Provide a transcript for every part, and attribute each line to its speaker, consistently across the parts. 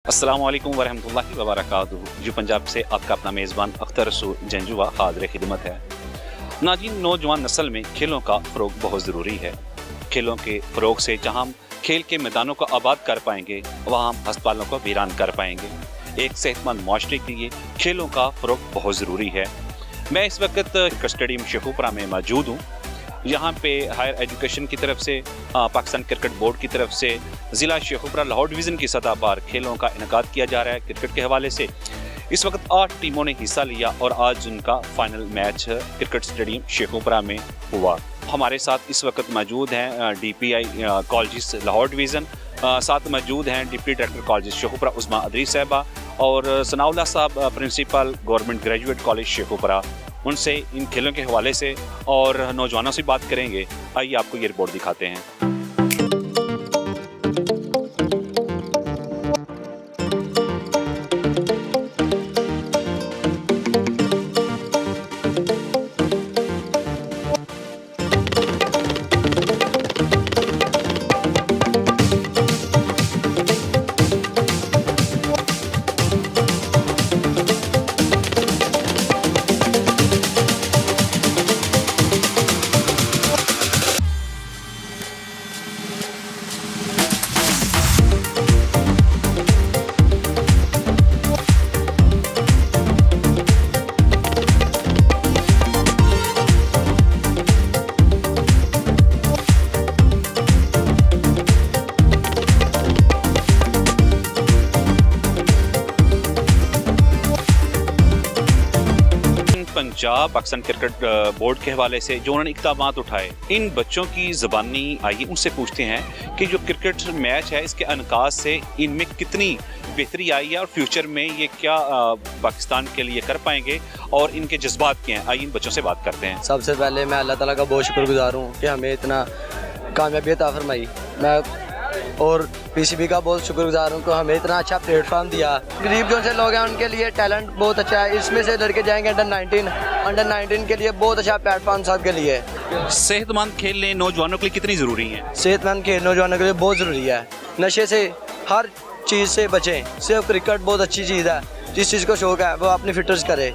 Speaker 1: अस्सलाम वालेकुम वरहमतुल्लाहि वबरकातुहू। जी पंजाब से आपका अपना मेज़बान अख्तर रसूल जंजुआ हाज़िर खिदमत है। नाज़रीन, नौजवान नस्ल में खेलों का फ़रोग़ बहुत ज़रूरी है। खेलों के फ़रोग़ से जहाँ हम खेल के मैदानों को आबाद कर पाएंगे, वहाँ हम अस्पतालों को वीरान कर पाएंगे। एक सेहतमंद माशरे के लिए खेलों का फ़रोग़ बहुत ज़रूरी है। मैं इस वक्त स्टेडियम शेखुपुरा में मौजूद हूँ। यहाँ पे हायर एजुकेशन की तरफ से पाकिस्तान क्रिकेट बोर्ड की तरफ से ज़िला शेखुपुरा लाहौर डिवीज़न की सतह पर खेलों का इनेकाद किया जा रहा है। क्रिकेट के हवाले से इस वक्त 8 टीमों ने हिस्सा लिया और आज उनका final match cricket stadium Sheikhupura में हुआ। हमारे साथ इस वक्त मौजूद हैं DPI कॉलेजेस लाहौर डिवीज़न, साथ मौजूद हैं deputy director college Sheikhupura Usma Adri साहबा और सनाउल्लाह साहब principal government graduate college Sheikhupura. उनसे इन खेलों के हवाले से और नौजवानों से बात करेंगे। आइए आपको ये रिपोर्ट दिखाते हैं। पंजाब पाकिस्तान क्रिकेट बोर्ड के हवाले से जो उन्होंने इक़दामात उठाए, इन बच्चों की ज़बानी आइए उनसे पूछते हैं कि जो क्रिकेट मैच है इसके अनकाज से इनमें कितनी बेहतरी आई है और फ्यूचर में ये क्या पाकिस्तान के लिए कर पाएंगे और इनके जज्बात क्या हैं। आइए इन बच्चों से बात करते हैं।
Speaker 2: सबसे पहले मैं अल्लाह ताला का बहुत शुक्रगुजार हूँ कि हमें इतना कामयाबी अता फरमाई। मैं और PCB का बहुत शुक्रगुजार हूँ कि हमें इतना अच्छा प्लेटफॉर्म दिया। गरीब जो से लोग हैं उनके लिए टैलेंट बहुत अच्छा है। इसमें से लड़के जाएंगे अंडर 19 के लिए बहुत अच्छा प्लेटफॉर्म सबके लिए।
Speaker 1: सेहतमंद खेलने नौजवानों के लिए कितनी ज़रूरी है?
Speaker 2: सेहतमंद खेल नौजवानों के लिए बहुत ज़रूरी है। नशे से हर चीज़ से बचें। सिर्फ क्रिकेट बहुत अच्छी चीज़ है, जिस चीज़ को शौक है वो अपनी फिटनेस करे।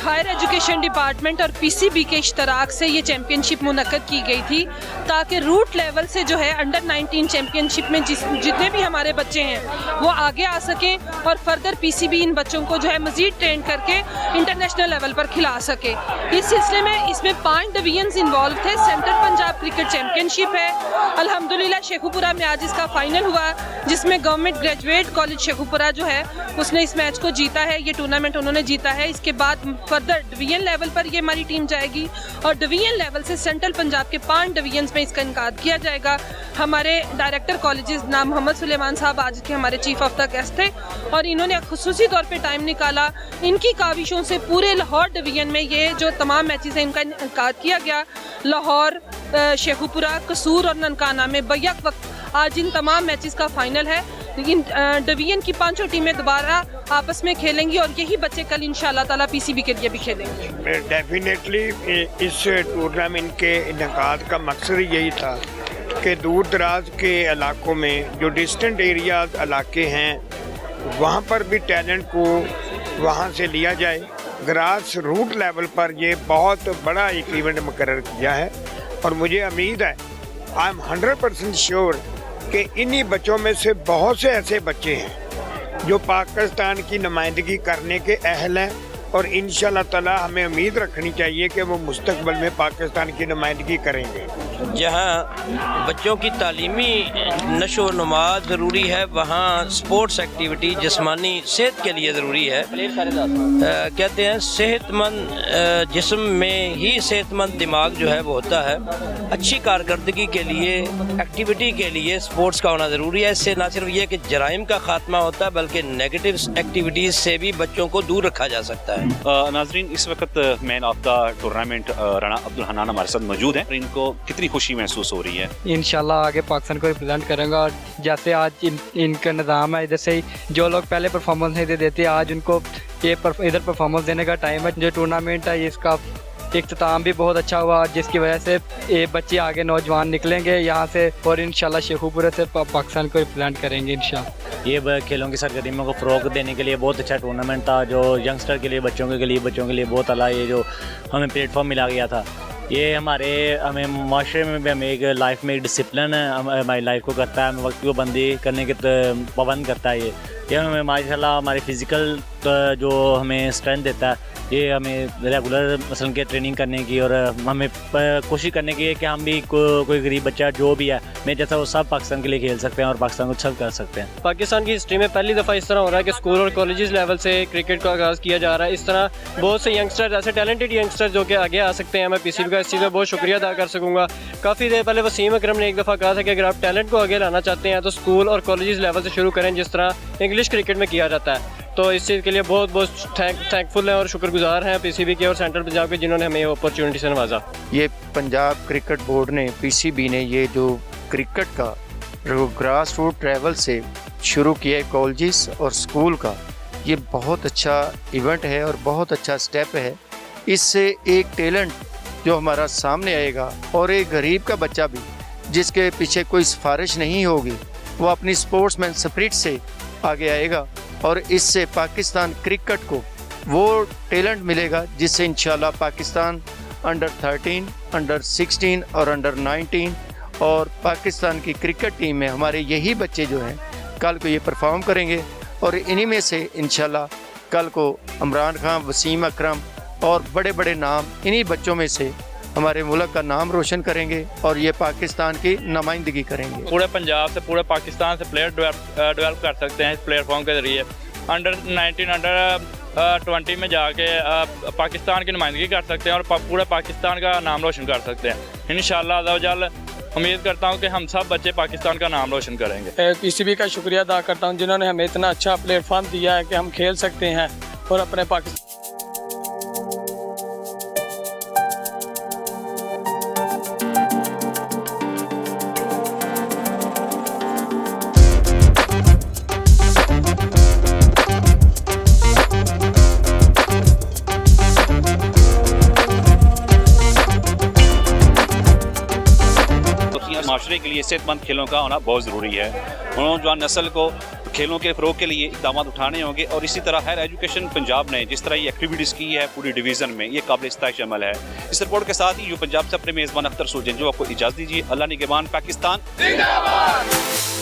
Speaker 3: हायर एजुकेशन डिपार्टमेंट और PCB के इश्तराक से ये चैम्पियनशिप मुनक्कद की गई थी ताकि रूट लेवल से जो है अंडर 19 चैम्पियनशिप में जितने भी हमारे बच्चे हैं वो आगे आ सकें और फर्दर PCB इन बच्चों को जो है मज़ीद ट्रेन करके इंटरनेशनल लेवल पर खिला सके। इस सिलसिले में इसमें 5 डिवीजन्स इन्वॉल्व थे। सेंट्रल पंजाब क्रिकेट चैम्पियनशिप है। अल्हम्दुलिल्लाह शेखुपुरा में आज इसका फाइनल हुआ, जिसमें गवर्नमेंट ग्रेजुएट कॉलेज शेखुपुरा जो है उसने इस मैच को जीता है। ये टूर्नामेंट उन्होंने जीता है। इसके बाद फर्दर डिवीजन लेवल पर ये हमारी टीम जाएगी और डिवीजन लेवल से सेंट्रल पंजाब के 5 डिवीजन्स में इसका इनकाद किया जाएगा। हमारे डायरेक्टर कॉलेजेस नाम मोहम्मद सुलेमान साहब आज के हमारे चीफ ऑफ द गेस्ट थे और इन्होंने खुसूसी तौर पे टाइम निकाला। इनकी काविशों से पूरे लाहौर डिवीजन में ये जो तमाम मैचेस हैं इनका इनकाद किया गया। लाहौर, शेखुपुरा, कसूर और ननकाना में बैक वक्त आज इन तमाम मैचेस का फाइनल है। इन डिवीजन की 5 टीमें दोबारा आपस में खेलेंगी और यही बच्चे कल इंशाअल्लाह ताला PCB के लिए भी खेलेंगे।
Speaker 4: डेफिनेटली इस टूर्नामेंट के इनेकाद का मकसद यही था कि दूर दराज के इलाकों में जो डिस्टेंट एरियाज इलाके हैं वहाँ पर भी टैलेंट को वहाँ से लिया जाए। ग्रास रूट लेवल पर ये बहुत बड़ा एक इवेंट मुकर्रर किया है और मुझे उम्मीद है, आई एम 100% श्योर कि इन्हीं बच्चों में से बहुत से ऐसे बच्चे हैं जो पाकिस्तान की नुमाइंदगी करने के अहल हैं और इंशाअल्लाह ताला हमें उम्मीद रखनी चाहिए कि वो मुस्तकबिल में पाकिस्तान की नुमाइंदगी करेंगे।
Speaker 5: जहाँ बच्चों की तालीमी नशो नुमा ज़रूरी है, वहाँ स्पोर्ट्स एक्टिविटी जिस्मानी सेहत के लिए ज़रूरी है। कहते हैं सेहतमंद जिस्म में ही सेहतमंद दिमाग जो है वो होता है। अच्छी कारकर्दगी के लिए, एक्टिविटी के लिए स्पोर्ट्स का होना ज़रूरी है। इससे ना सिर्फ ये कि जराइम का खात्मा होता है बल्कि नेगेटिव एक्टिविटीज़ से भी बच्चों को दूर रखा जा सकता है।
Speaker 1: नाजरीन, इस वक्त man of the tournament Rana Abdul Hannan हमारे साथ मौजूद हैं। इनको कितनी खुशी महसूस हो रही है?
Speaker 6: इंशाल्लाह आगे पाकिस्तान को रिप्रेजेंट करेंगे और जैसे आज इनका निज़ाम है, इधर से जो लोग पहले परफॉर्मेंस नहीं देते आज उनको ये इधर परफॉर्मेंस देने का टाइम है। जो टूर्नामेंट है इसका इख्तिताम भी बहुत अच्छा हुआ, जिसकी वजह से ये बच्चे आगे नौजवान निकलेंगे यहाँ से और इंशाल्लाह शेखुपुरा से पाकिस्तान को रिप्रेजेंट करेंगे इंशाल्लाह।
Speaker 7: ये खेलों की सरगर्मियों को फ़रोग़ देने के लिए बहुत अच्छा टूर्नामेंट था, जो यंगस्टर के लिए, बच्चों के लिए बहुत अला ये जो हमें प्लेटफॉर्म मिला गया था। ये हमें माशरे में भी हमें एक लाइफ में एक डिसिप्लिन हमारी लाइफ को करता है, हमें वक्त को बंदी करने के पाबंद करता है। ये हमें माशाल्लाह हमारी फ़िज़िकल जो हमें स्ट्रेंथ देता है, ये हमें रेगुलर मसलन के ट्रेनिंग करने की और हमें कोशिश करने की है कि हम भी कोई गरीब बच्चा जो भी है मैं जैसा वो सब पाकिस्तान के लिए खेल सकते हैं और पाकिस्तान को अच्छा कर सकते हैं।
Speaker 8: पाकिस्तान की हिस्ट्री में पहली दफ़ा इस तरह हो रहा है कि स्कूल और कॉलेजेस लेवल से क्रिकेट का आगाज़ किया जा रहा है। इस तरह बहुत से यंगस्टर, ऐसे टैलेंटेड यंगस्टर जो कि आगे आ सकते हैं। मैं PCB का इस चीज़ में बहुत शुक्रिया अदा कर सकूँगा। काफ़ी देर पहले वसीम अकरम ने एक दफ़ा कहा था कि अगर आप टैलेंट को आगे लाना चाहते हैं तो स्कूल और कॉलेजेस लेवल से शुरू करें, जिस तरह इंग्लिश क्रिकेट में किया जाता है। तो इस चीज़ के लिए बहुत बहुत थैंकफुल हैं और शुक्रगुजार हैं PCB के और सेंट्रल पंजाब के, जिन्होंने हमें ये अपॉर्चुनिटी से नवाजा।
Speaker 4: ये पंजाब क्रिकेट बोर्ड ने, PCB ने ये जो क्रिकेट का ग्रास रूट लेवल से शुरू किया है कॉलेजेस और स्कूल का, ये बहुत अच्छा इवेंट है और बहुत अच्छा स्टेप है। इससे एक टैलेंट जो हमारा सामने आएगा और एक गरीब का बच्चा भी जिसके पीछे कोई सिफारिश नहीं होगी, वो अपनी स्पोर्ट्समैन स्पिरिट से आगे आएगा और इससे पाकिस्तान क्रिकेट को वो टैलेंट मिलेगा जिससे इंशाल्लाह पाकिस्तान अंडर 13, अंडर 16 और अंडर 19 और पाकिस्तान की क्रिकेट टीम में हमारे यही बच्चे जो हैं कल को ये परफॉर्म करेंगे और इन्हीं में से इंशाल्लाह कल को इमरान खान, वसीम अकरम और बड़े बड़े नाम इन्हीं बच्चों में से हमारे मुल्क का नाम रोशन करेंगे और ये पाकिस्तान की नुमाइंदगी करेंगे।
Speaker 9: पूरे पंजाब से, पूरे पाकिस्तान से प्लेयर डेवलप कर सकते हैं इस प्लेटफॉर्म के ज़रिए। अंडर 19, अंडर 20 में जाके पाकिस्तान की नुमाइंदगी कर सकते हैं और पूरे पाकिस्तान का नाम रोशन कर सकते हैं। इंशाअल्लाह अज़्ज़ा उम्मीद करता हूँ कि हम सब बच्चे पाकिस्तान का नाम रोशन करेंगे।
Speaker 8: PCB का शुक्रिया अदा करता हूँ जिन्होंने हमें इतना अच्छा प्लेटफॉर्म दिया है कि हम खेल सकते हैं और अपने पाकिस्तान
Speaker 1: माशरे के लिए सेहतमंद खेलों का होना बहुत ज़रूरी है। नौजवान नस्ल को खेलों के फ़रोग़ के लिए इक़दाम उठाने होंगे और इसी तरह हायर एजुकेशन पंजाब ने जिस तरह ये एक्टिविटीज़ की है पूरी डिवीज़न में, ये काबिल इस्ताइश अमल है। इस रिपोर्ट के साथ ही पंजाब से अपने मेज़बान अख्तर सूद जंजुआ को इजाज़त दीजिए। अल्लाह निगहबान। पाकिस्तान जिंदाबाद।